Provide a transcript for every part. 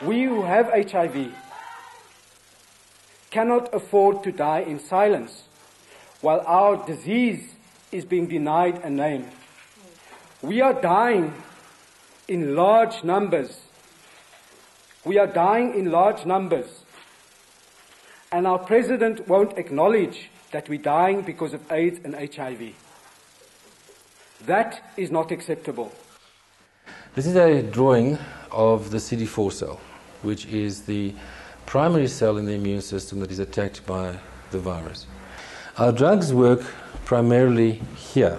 We who have HIV cannot afford to die in silence while our disease is being denied a name. We are dying in large numbers. We are dying in large numbers. And our president won't acknowledge that we're dying because of AIDS and HIV. That is not acceptable. This is a drawing of the CD4 cell, which is the primary cell in the immune system that is attacked by the virus. Our drugs work primarily here.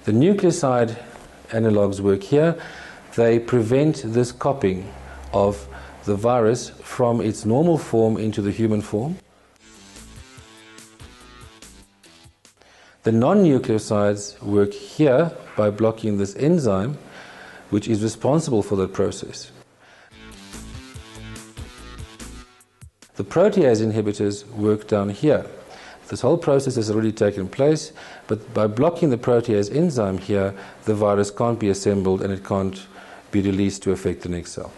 The nucleoside analogues work here. They prevent this copying of the virus from its normal form into the human form. The non-nucleosides work here by blocking this enzyme, which is responsible for that process. The protease inhibitors work down here. This whole process has already taken place, but by blocking the protease enzyme here, the virus can't be assembled and it can't be released to affect the next cell.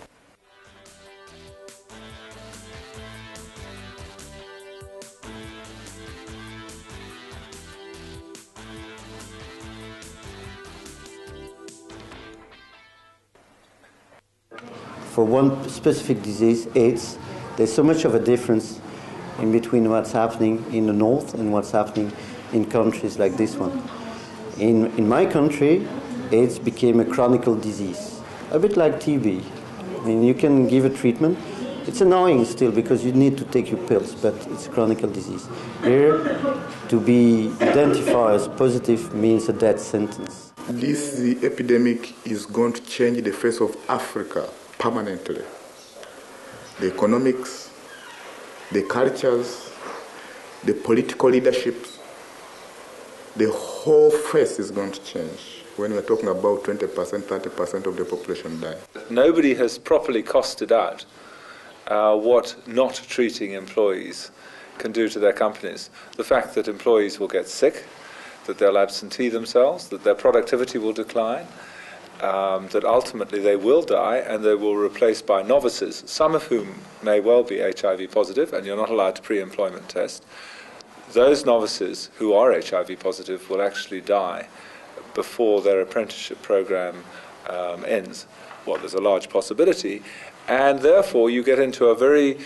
For one specific disease, AIDS, there's so much of a difference in between what's happening in the north and what's happening in countries like this one. In my country, AIDS became a chronic disease, a bit like TB. I mean, you can give a treatment. It's annoying still because you need to take your pills, but it's a chronic disease. Here, to be identified as positive means a death sentence. This epidemic is going to change the face of Africa permanently. The economics, the cultures, the political leaderships, the whole face is going to change when we're talking about 20%, 30% of the population dying. Nobody has properly costed out what not treating employees can do to their companies. The fact that employees will get sick, that they'll absentee themselves, that their productivity will decline, that ultimately they will die and they will be replaced by novices, some of whom may well be HIV positive, and you're not allowed to pre-employment test. Those novices who are HIV positive will actually die before their apprenticeship program ends. Well, there's a large possibility, and therefore you get into a very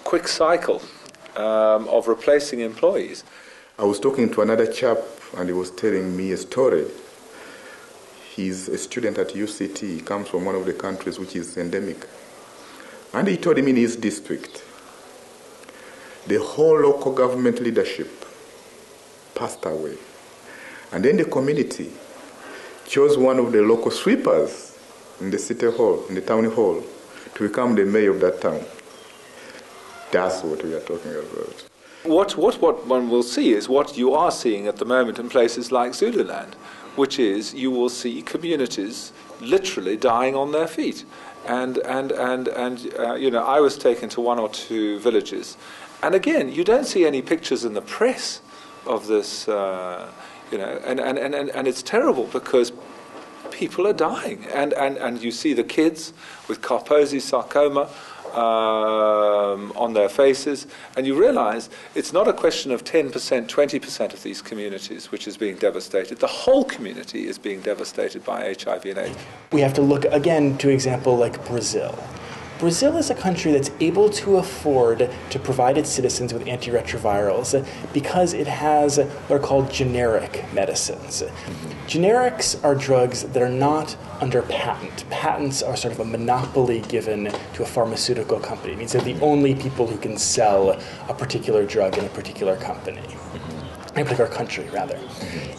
quick cycle of replacing employees. I was talking to another chap and he was telling me a story. He's a student at UCT. He comes from one of the countries which is endemic. And he told him in his district, the whole local government leadership passed away. And then the community chose one of the local sweepers in the city hall, in the town hall, to become the mayor of that town. That's what we are talking about. What one will see is what you are seeing at the moment in places like Zululand, which is you will see communities literally dying on their feet. And you know, I was taken to one or two villages, and again, you don't see any pictures in the press of this, you know, and it's terrible because people are dying, and you see the kids with Kaposi sarcoma on their faces, and you realize it's not a question of 10%, 20% of these communities which is being devastated. The whole community is being devastated by HIV and AIDS. We have to look again to an example like Brazil. Brazil is a country that's able to afford to provide its citizens with antiretrovirals because it has what are called generic medicines. Generics are drugs that are not under patent. Patents are sort of a monopoly given to a pharmaceutical company. It means they're the only people who can sell a particular drug in a particular company, in a particular country, rather.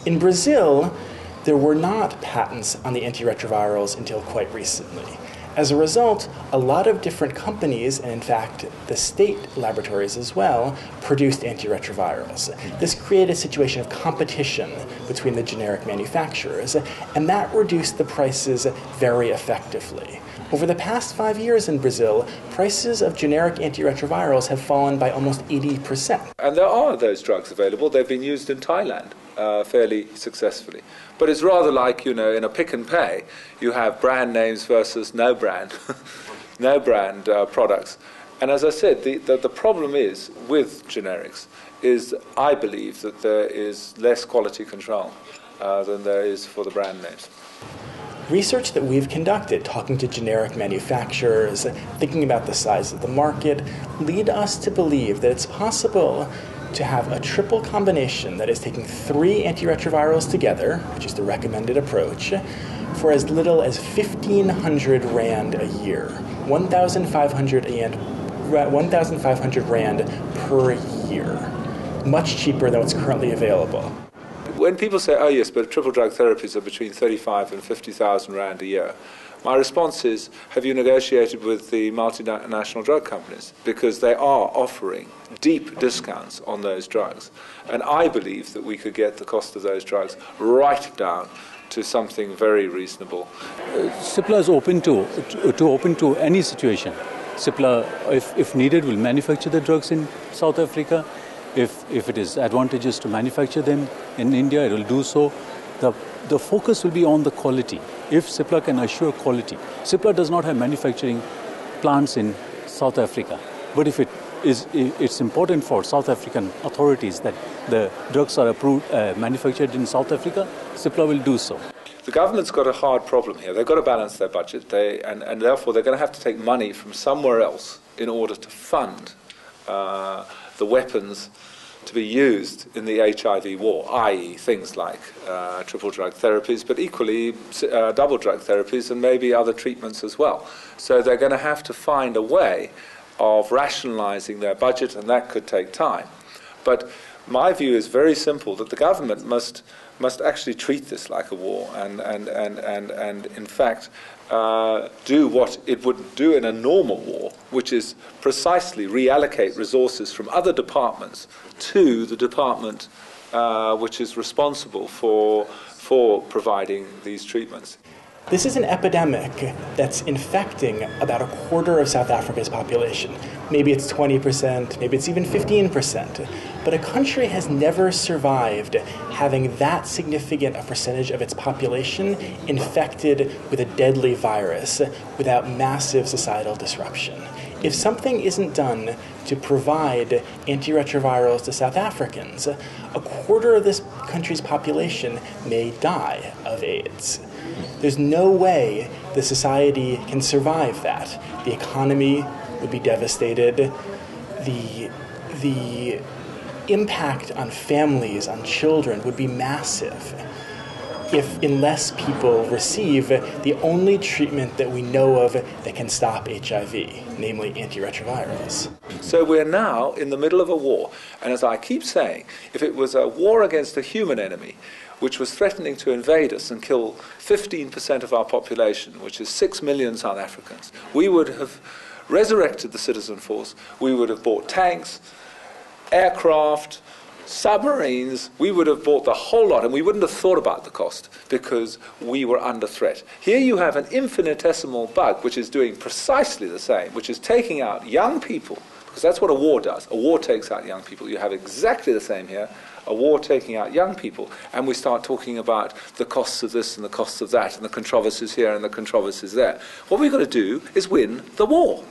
In Brazil, there were not patents on the antiretrovirals until quite recently. As a result, a lot of different companies, and in fact the state laboratories as well, produced antiretrovirals. This created a situation of competition between the generic manufacturers, and that reduced the prices very effectively. Over the past 5 years in Brazil, prices of generic antiretrovirals have fallen by almost 80%. And there are those drugs available. They've been used in Thailand fairly successfully. But it's rather like, you know, in a pick and pay, you have brand names versus no brand. no-brand products. And as I said, the problem is with generics is I believe that there is less quality control than there is for the brand names. Research that we've conducted, talking to generic manufacturers, thinking about the size of the market, lead us to believe that it's possible to have a triple combination, that is taking 3 antiretrovirals together, which is the recommended approach, for as little as 1,500 Rand a year, 1,500 Rand per year, much cheaper than what's currently available. When people say, oh yes, but triple drug therapies are between 35 and 50,000 Rand a year, my response is, have you negotiated with the multinational drug companies? Because they are offering deep discounts on those drugs. And I believe that we could get the cost of those drugs right down to something very reasonable. Cipla is open to any situation. Cipla, if needed, will manufacture the drugs in South Africa. If it is advantageous to manufacture them in India, it will do so. The focus will be on the quality. If Cipla can assure quality. Cipla does not have manufacturing plants in South Africa. But if it's important for South African authorities that the drugs are approved, manufactured in South Africa, Cipla will do so. The government's got a hard problem here. They've got to balance their budget, and therefore they're going to have to take money from somewhere else in order to fund the weapons to be used in the HIV war, i.e. things like triple drug therapies, but equally double drug therapies and maybe other treatments as well. So they're going to have to find a way of rationalizing their budget, and that could take time. But my view is very simple, that the government must actually treat this like a war and in fact do what it would do in a normal war, which is precisely reallocate resources from other departments to the department which is responsible for providing these treatments. This is an epidemic that's infecting about a quarter of South Africa's population. Maybe it's 20%, maybe it's even 15%. But a country has never survived having that significant a percentage of its population infected with a deadly virus without massive societal disruption. If something isn't done to provide antiretrovirals to South Africans, a quarter of this country's population may die of AIDS. There's no way the society can survive that. The economy would be devastated. The impact on families, on children, would be massive unless people receive the only treatment that we know of that can stop HIV, namely antiretrovirals. So we're now in the middle of a war, and as I keep saying, if it was a war against a human enemy, which was threatening to invade us and kill 15% of our population, which is 6 million South Africans, we would have resurrected the citizen force. We would have bought tanks, aircraft, submarines. We would have bought the whole lot, and we wouldn't have thought about the cost because we were under threat. Here you have an infinitesimal bug which is doing precisely the same, which is taking out young people, because that's what a war does. A war takes out young people. You have exactly the same here. A war taking out young people, and we start talking about the costs of this and the costs of that and the controversies here and the controversies there. What we've got to do is win the war.